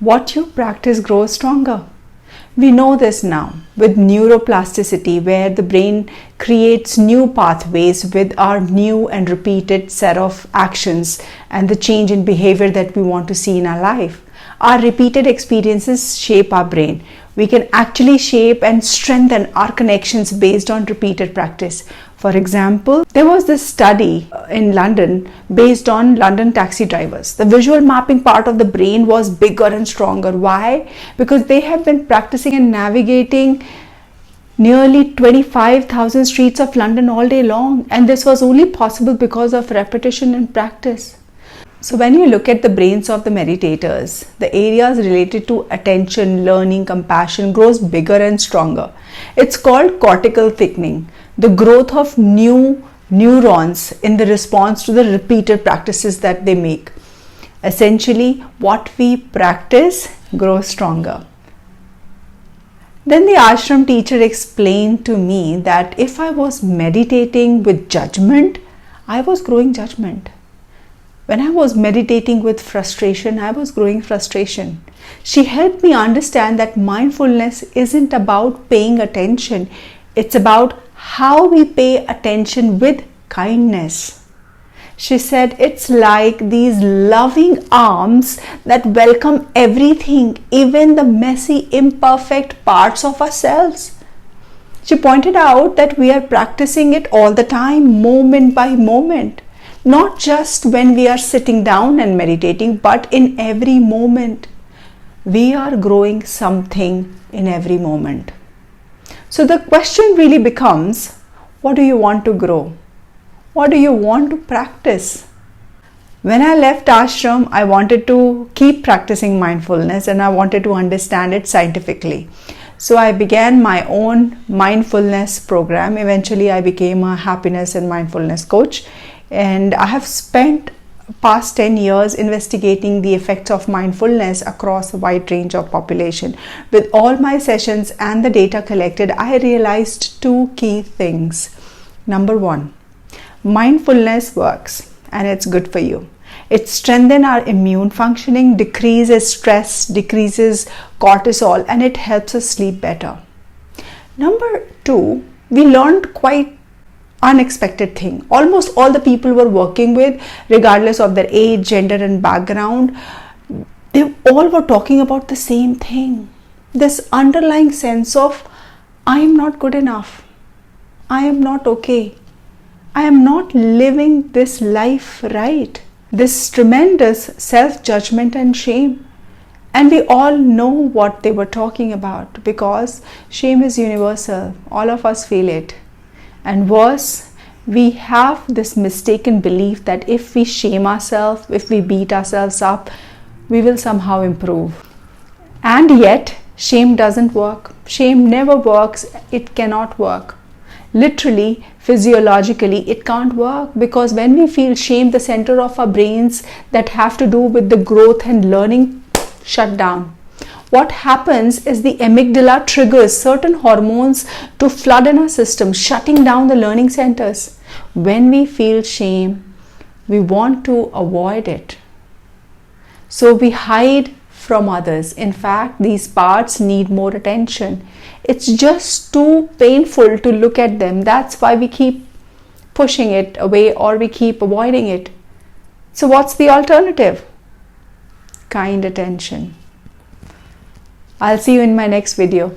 What you practice grows stronger. We know this now with neuroplasticity, where the brain creates new pathways with our new and repeated set of actions and the change in behavior that we want to see in our life. Our repeated experiences shape our brain. We can actually shape and strengthen our connections based on repeated practice. For example, there was this study in London based on London taxi drivers. The visual mapping part of the brain was bigger and stronger. Why? Because they have been practicing and navigating nearly 25,000 streets of London all day long, and this was only possible because of repetition and practice. So when you look at the brains of the meditators, the areas related to attention, learning, compassion grows bigger and stronger. It's called cortical thickening, the growth of new neurons in the response to the repeated practices that they make. Essentially, what we practice grows stronger. Then the ashram teacher explained to me that if I was meditating with judgment, I was growing judgment. When I was meditating with frustration, I was growing frustration. She helped me understand that mindfulness isn't about paying attention. It's about how we pay attention with kindness. She said it's like these loving arms that welcome everything, even the messy, imperfect parts of ourselves. She pointed out that we are practicing it all the time, moment by moment. Not just when we are sitting down and meditating, but in every moment. We are growing something in every moment. So the question really becomes, what do you want to grow? What do you want to practice? When I left ashram, I wanted to keep practicing mindfulness and I wanted to understand it scientifically. So I began my own mindfulness program. Eventually, I became a happiness and mindfulness coach. And I have spent past 10 years investigating the effects of mindfulness across a wide range of population. With all my sessions and the data collected, I realized two key things. Number one, mindfulness works and it's good for you. It strengthens our immune functioning, decreases stress, decreases cortisol, and it helps us sleep better. Number two, we learned quite unexpected thing. Almost all the people we're working with, regardless of their age, gender and background, they all were talking about the same thing. This underlying sense of, I am not good enough. I am not okay. I am not living this life right. This tremendous self-judgment and shame. And we all know what they were talking about because shame is universal. All of us feel it. And worse, we have this mistaken belief that if we shame ourselves, if we beat ourselves up, we will somehow improve. And yet, shame doesn't work. Shame never works. It cannot work. Literally, physiologically, it can't work because when we feel shame, the center of our brains that have to do with the growth and learning shut down. What happens is the amygdala triggers certain hormones to flood in our system, shutting down the learning centers. When we feel shame, we want to avoid it. So we hide from others. In fact, these parts need more attention. It's just too painful to look at them. That's why we keep pushing it away or we keep avoiding it. So what's the alternative? Kind attention. I'll see you in my next video.